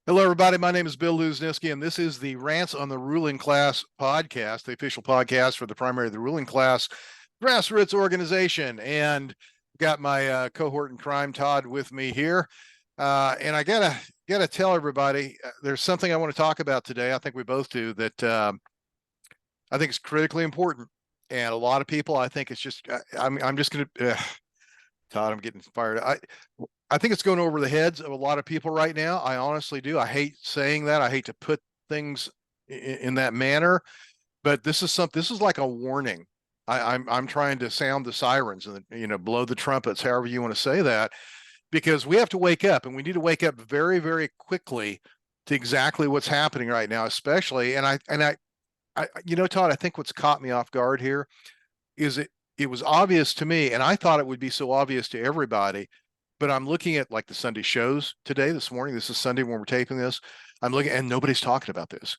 Hello, everybody. My name is Bill Luzniski, and this is the Rants on the Ruling Class podcast, the official podcast for the primary of the ruling class grassroots organization. And got my cohort in crime, Todd, with me here. And I gotta tell everybody, there's something I want to talk about today. I think we both do that. I think is critically important, and a lot of people, I think it's just. I'm just gonna. Todd, I'm getting fired. I think it's going over the heads of a lot of people right now. I honestly do. I hate saying that. I hate to put things in that manner, but this is something. This is like a warning. I'm trying to sound the sirens and blow the trumpets, however you want to say that, because we have to wake up, and we need to wake up very, very quickly to exactly what's happening right now, especially. Todd, I think what's caught me off guard here is it was obvious to me, and I thought it would be so obvious to everybody, but I'm looking at like the Sunday shows today, this morning. This is Sunday when we're taping this. I'm looking and nobody's talking about this.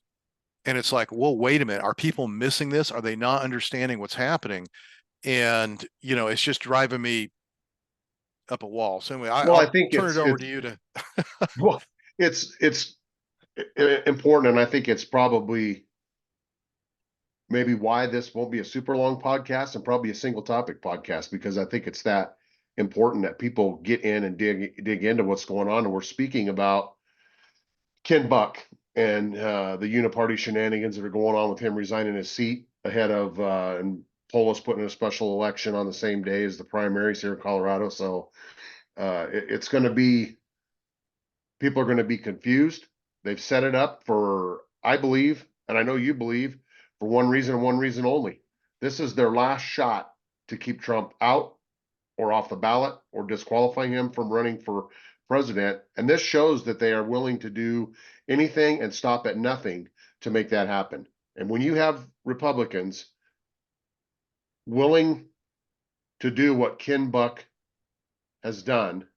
And it's like, well, wait a minute. Are people missing this? Are they not understanding what's happening? And, it's just driving me up a wall. So anyway, Well, I I'll think turn it it's over it's to you to. well, it's important, and I think it's probably maybe why this won't be a super long podcast and probably a single topic podcast, because I think it's that important that people get in and dig into what's going on. And we're speaking about Ken Buck and the Uniparty shenanigans that are going on with him resigning his seat ahead of and Polis putting a special election on the same day as the primaries here in Colorado. So it's going to be people are going to be confused. They've set it up for, I believe, and I know you believe, for one reason and one reason only. This is their last shot to keep Trump out or off the ballot or disqualifying him from running for president. And this shows that they are willing to do anything and stop at nothing to make that happen. And when you have Republicans willing to do what Ken Buck has done,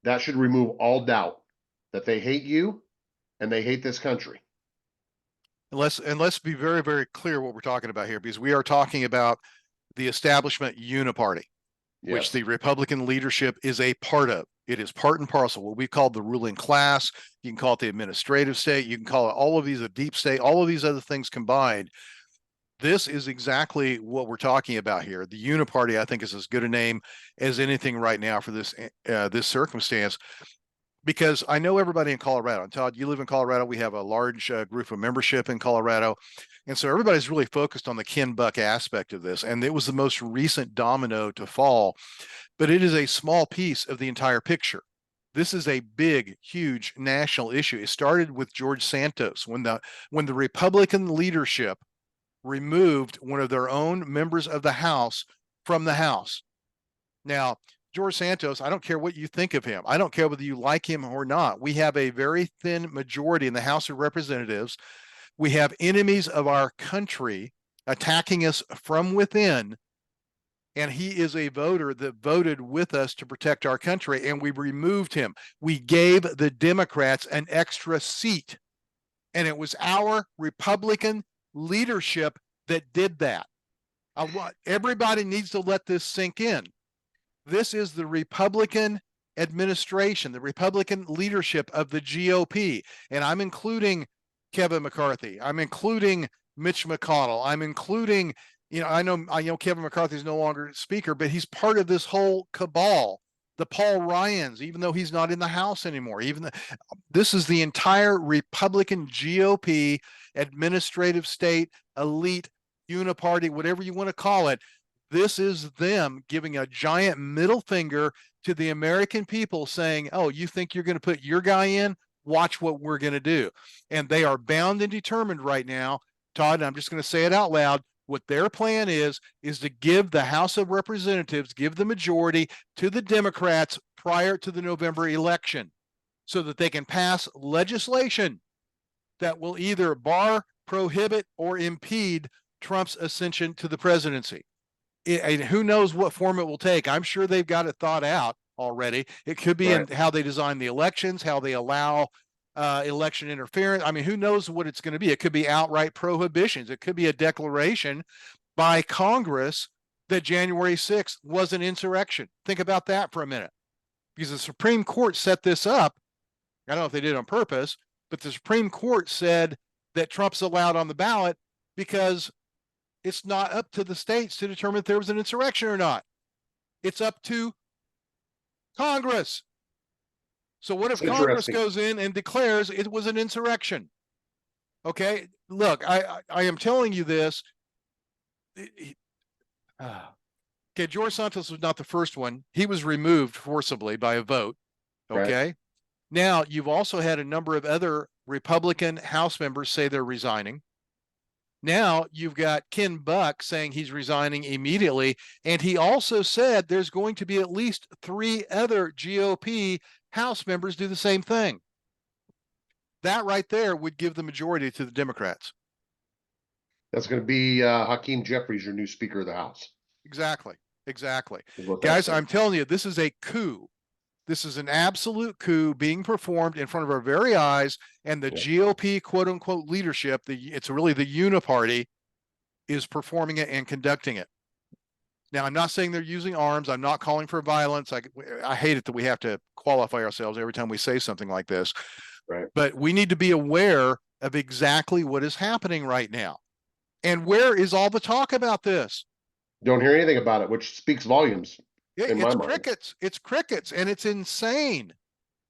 that should remove all doubt that they hate you and they hate this country. And let's be very, very clear what we're talking about here, because we are talking about the establishment uniparty, which Yes. the Republican leadership is a part of. It is part and parcel, what we call the ruling class. You can call it the administrative state. You can call it all of these a deep state, all of these other things combined. This is exactly what we're talking about here. The uniparty, I think, is as good a name as anything right now for this circumstance, because I know everybody in Colorado. And Todd, you live in Colorado. We have a large group of membership in Colorado. And so everybody's really focused on the Ken Buck aspect of this. And it was the most recent domino to fall, but it is a small piece of the entire picture. This is a big, huge national issue. It started with George Santos when the Republican leadership removed one of their own members of the House from the House. Now, George Santos, I don't care what you think of him. I don't care whether you like him or not. We have a very thin majority in the House of Representatives. We have enemies of our country attacking us from within. And he is a voter that voted with us to protect our country, and we removed him. We gave the Democrats an extra seat, and it was our Republican leadership that did that. Everybody needs to let this sink in. This is the Republican administration, the Republican leadership of the GOP. And I'm including Kevin McCarthy. I'm including Mitch McConnell. I'm including, I know Kevin McCarthy is no longer speaker, but he's part of this whole cabal. The Paul Ryans, even though he's not in the House anymore, this is the entire Republican GOP administrative state elite uniparty, whatever you want to call it. This is them giving a giant middle finger to the American people, saying, oh, you think you're going to put your guy in? Watch what we're going to do. And they are bound and determined right now, Todd, and I'm just going to say it out loud. What their plan is to give the House of Representatives, give the majority to the Democrats prior to the November election, so that they can pass legislation that will either bar, prohibit, or impede Trump's ascension to the presidency. And who knows what form it will take. I'm sure they've got it thought out already. It could be in how they design the elections, how they allow election interference. I mean, who knows what it's going to be? It could be outright prohibitions. It could be a declaration by Congress that January 6th was an insurrection. Think about that for a minute, because the Supreme Court set this up I don't know if they did it on purpose, but the Supreme Court said that Trump's allowed on the ballot because it's not up to the states to determine if there was an insurrection or not. It's up to Congress. So what if It's Congress interesting. goes in and declares it was an insurrection? Okay, look, I am telling you this. Okay, George Santos was not the first one. He was removed forcibly by a vote. Right. Okay. Now, you've also had a number of other Republican House members say they're resigning. Now you've got Ken Buck saying he's resigning immediately. And he also said there's going to be at least 3 other GOP House members do the same thing. That right there would give the majority to the Democrats. That's going to be Hakeem Jeffries, your new Speaker of the House. Exactly. Exactly. Guys, Guys, I'm telling you, this is a coup. This is an absolute coup being performed in front of our very eyes, and the GOP quote unquote leadership, it's really the Uniparty, is performing it and conducting it. Now, I'm not saying they're using arms. I'm not calling for violence. I hate it that we have to qualify ourselves every time we say something like this. Right. But we need to be aware of exactly what is happening right now. And where is all the talk about this? Don't hear anything about it, which speaks volumes. It's crickets. It's crickets, and it's insane.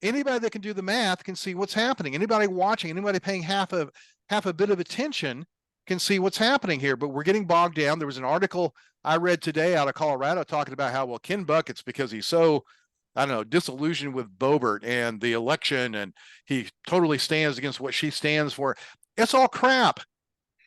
Anybody that can do the math can see what's happening. Anybody watching, anybody paying half a bit of attention can see what's happening here. But we're getting bogged down. There was an article I read today out of Colorado talking about how, well, Ken Buck, it's because he's so, I don't know, disillusioned with Boebert and the election, and he totally stands against what she stands for. It's all crap.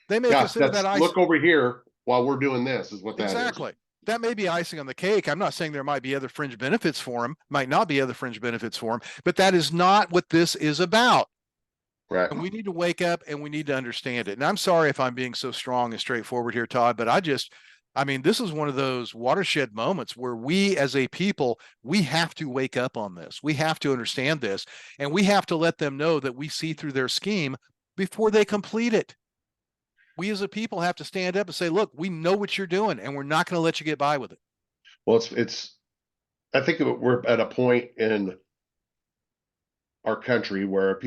They may consider that icing. Look over here while we're doing this is what that is. Exactly. That may be icing on the cake. I'm not saying there might be other fringe benefits for him, might not be other fringe benefits for him, but that is not what this is about. Right. And we need to wake up and we need to understand it. And I'm sorry if I'm being so strong and straightforward here, Todd, but I mean, this is one of those watershed moments where we as a people, we have to wake up on this. We have to understand this, and we have to let them know that we see through their scheme before they complete it. We as a people have to stand up and say, look, we know what you're doing, and we're not going to let you get by with it. Well, I think we're at a point in our country where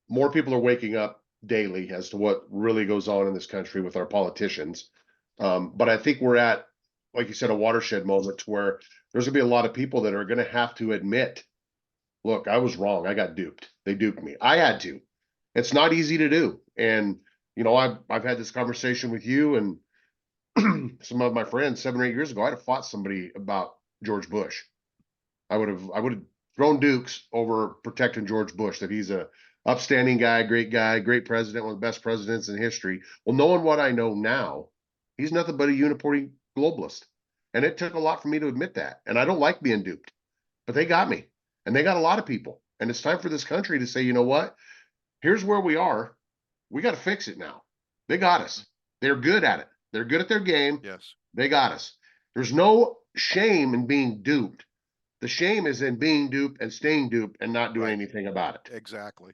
more people are waking up daily as to what really goes on in this country with our politicians. But I think we're at, like you said, a watershed moment where there's gonna be a lot of people that are gonna have to admit, look, I was wrong. I got duped. They duped me. I had to. It's not easy to do. And I've had this conversation with you and some of my friends 7 or 8 years ago. I'd have fought somebody about George Bush. I would have thrown dukes over protecting George Bush, that he's a upstanding guy, great president, one of the best presidents in history. Well, knowing what I know now, he's nothing but a uniparty globalist. And it took a lot for me to admit that. And I don't like being duped, but they got me, and they got a lot of people. And it's time for this country to say, you know what? Here's where we are. We got to fix it now. They got us. They're good at it. They're good at their game. Yes. They got us. There's no shame in being duped. The shame is in being duped and staying duped and not doing anything about it. Exactly.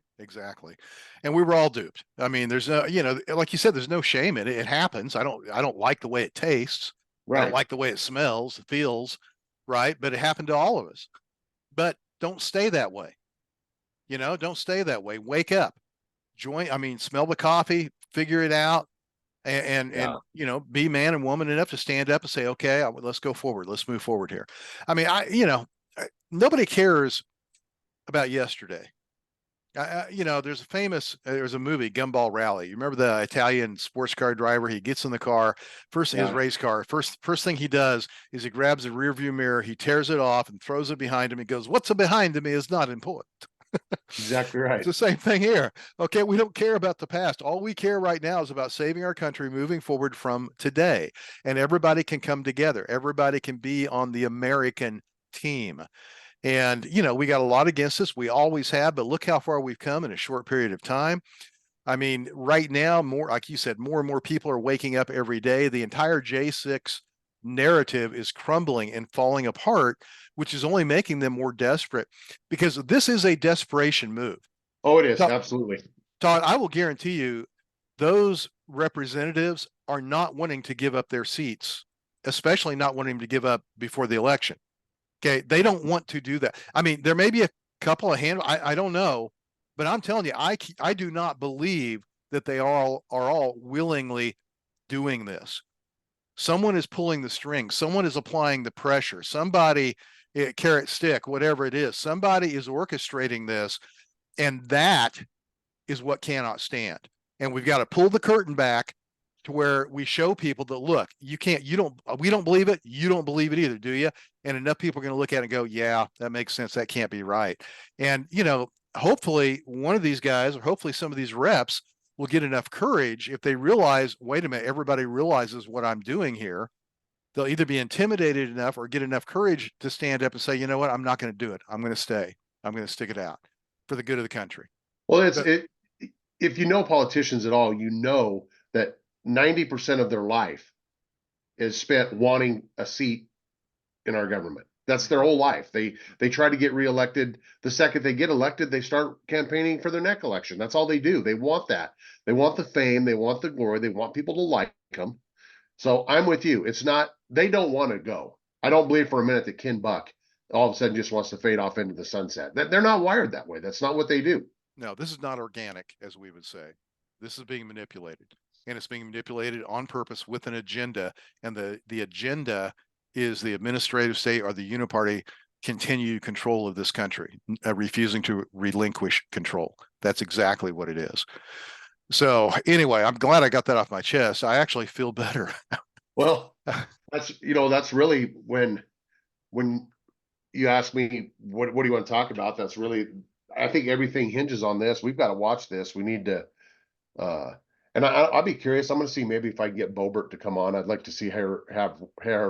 And we were all duped. I mean, there's no, like you said, there's no shame in it. It happens. I don't like the way it tastes. Right. I don't like the way it smells, feels, right? But it happened to all of us. But don't stay that way. Don't stay that way. Wake up. Smell the coffee, figure it out, and be man and woman enough to stand up and say, okay, let's go forward. Let's move forward here. I mean, nobody cares about yesterday. There's a movie, Gumball Rally. You remember the Italian sports car driver? He gets in the car, his race car. First thing he does is he grabs the rear view mirror, he tears it off and throws it behind him. He goes, what's behind me is not important. Exactly right. It's the same thing here. Okay, we don't care about the past. All we care right now is about saving our country, moving forward from today. And everybody can come together. Everybody can be on the American team. And, we got a lot against us. We always have, but look how far we've come in a short period of time. I mean, right now, like you said, more and more people are waking up every day. The entire J6 narrative is crumbling and falling apart, which is only making them more desperate, because this is a desperation move. Oh, it is. Absolutely. Todd, I will guarantee you those representatives are not wanting to give up their seats, especially not wanting to give up before the election. Okay. They don't want to do that. I mean, there may be couple of I don't know, but I'm telling you, I do not believe that they are all willingly doing this. Someone is pulling the string. Someone is applying the pressure. Somebody, carrot stick, whatever it is, somebody is orchestrating this, and that is what cannot stand. And we've got to pull the curtain back to where we show people that, look, we don't believe it. You don't believe it either, do you? And enough people are going to look at it and go, yeah, that makes sense. That can't be right. And, hopefully one of these guys, or hopefully some of these reps, will get enough courage if they realize, wait a minute, everybody realizes what I'm doing here. They'll either be intimidated enough or get enough courage to stand up and say, you know what, I'm not going to do it. I'm going to stay. I'm going to stick it out for the good of the country. Well, But, if you know politicians at all, you know that 90% of their life is spent wanting a seat in our government. That's their whole life. They try to get reelected. The second they get elected, they start campaigning for their next election. That's all they do. They want that. They want the fame. They want the glory. They want people to like them. So I'm with you. It's not, they don't want to go. I don't believe for a minute that Ken Buck all of a sudden just wants to fade off into the sunset. They're not wired that way. That's not what they do. no, this is not organic, as we would say. This is being manipulated, and it's being manipulated on purpose with an agenda. And the agenda is the administrative state or the uniparty continued control of this country, refusing to relinquish control. That's exactly what it is. So anyway, I'm glad I got that off my chest. I actually feel better. Well, that's really when you ask me what do you want to talk about, that's really, I think everything hinges on this. We've got to watch this. We need to and I'll be curious. I'm going to see maybe if I can get Bobert to come on. I'd like to see her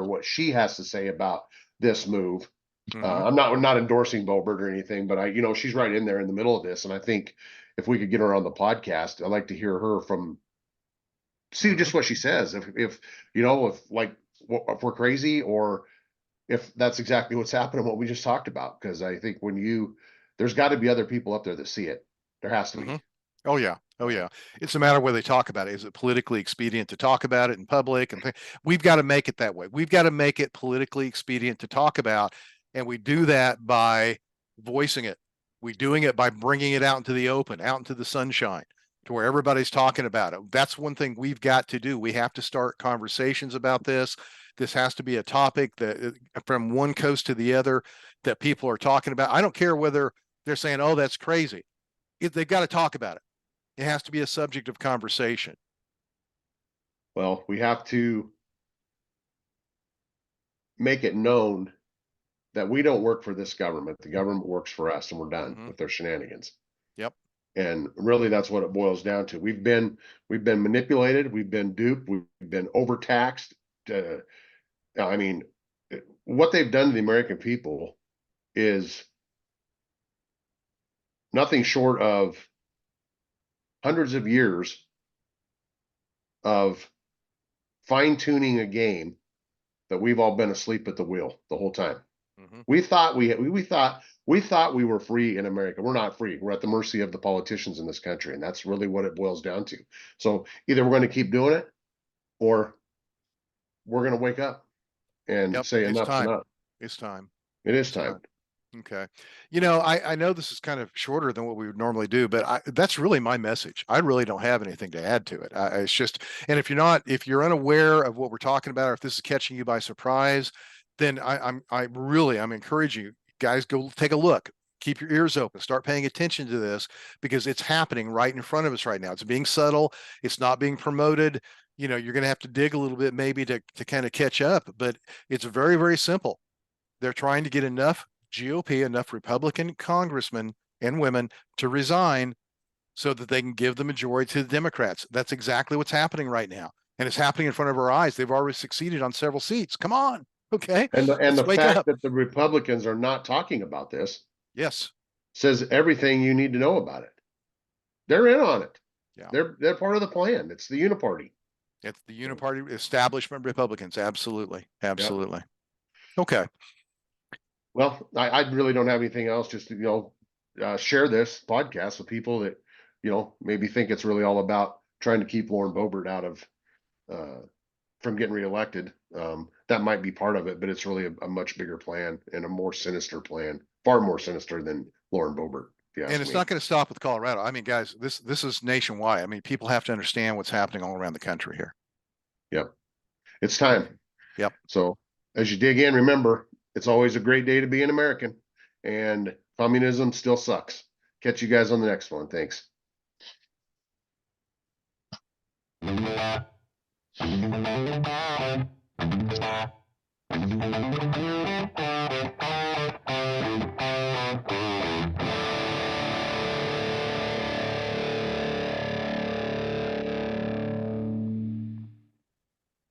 what she has to say about this move. I'm not endorsing Bobert or anything, but she's right in there in the middle of this, and I think if we could get her on the podcast, I'd like to hear her see just what she says. If we're crazy, or if that's exactly what's happening, what we just talked about. Because I think there's got to be other people up there that see it. There has to be. Oh yeah. Oh yeah. It's a matter of where they talk about it. Is it politically expedient to talk about it in public? And we've got to make it that way. We've got to make it politically expedient to talk about. And we do that by voicing it. We're doing it by bringing it out into the open, out into the sunshine, to where everybody's talking about it. That's one thing we've got to do. We have to start conversations about this. This has to be a topic that from one coast to the other that people are talking about. I don't care whether they're saying, oh, that's crazy. They've got to talk about it. It has to be a subject of conversation. Well, we have to make it known that we don't work for this government. The government works for us, and we're done with their shenanigans. Yep. And really, that's what it boils down to. We've been manipulated. We've been duped. We've been overtaxed. I mean, what they've done to the American people is nothing short of hundreds of years of fine-tuning a game that we've all been asleep at the wheel the whole time. We thought we thought we were free in America. We're not free. We're at the mercy of the politicians in this country, and that's really what it boils down to. So either we're going to keep doing it, or we're going to wake up and say enough's enough. It's time. It is time. Okay. I know this is kind of shorter than what we would normally do, but that's really my message. I really don't have anything to add to it. It's just, and if you're unaware of what we're talking about, or if this is catching you by surprise, then I'm encouraging you guys, go take a look. Keep your ears open. Start paying attention to this, because it's happening right in front of us right now. It's being subtle. It's not being promoted. You're going to have to dig a little bit maybe to kind of catch up, but it's very, very simple. They're trying to get enough GOP, enough Republican congressmen and women to resign so that they can give the majority to the Democrats. That's exactly what's happening right now. And it's happening in front of our eyes. They've already succeeded on several seats. Come on. Okay. And the fact that the Republicans are not talking about this, yes, says everything you need to know about it. They're in on it. Yeah. They're part of the plan. It's the Uniparty. It's the Uniparty establishment Republicans. Absolutely. Absolutely. Yep. Okay. Well, I really don't have anything else. Just to, share this podcast with people that, maybe think it's really all about trying to keep Lauren Boebert out of, from getting reelected. That might be part of it, but it's really a much bigger plan and a more sinister plan, far more sinister than Lauren Boebert. If you ask And it's me. not going to stop with Colorado. I mean, guys, this is nationwide. I mean, people have to understand what's happening all around the country here. Yep. It's time. Yep. So as you dig in, remember, it's always a great day to be an American, and communism still sucks. Catch you guys on the next one. Thanks.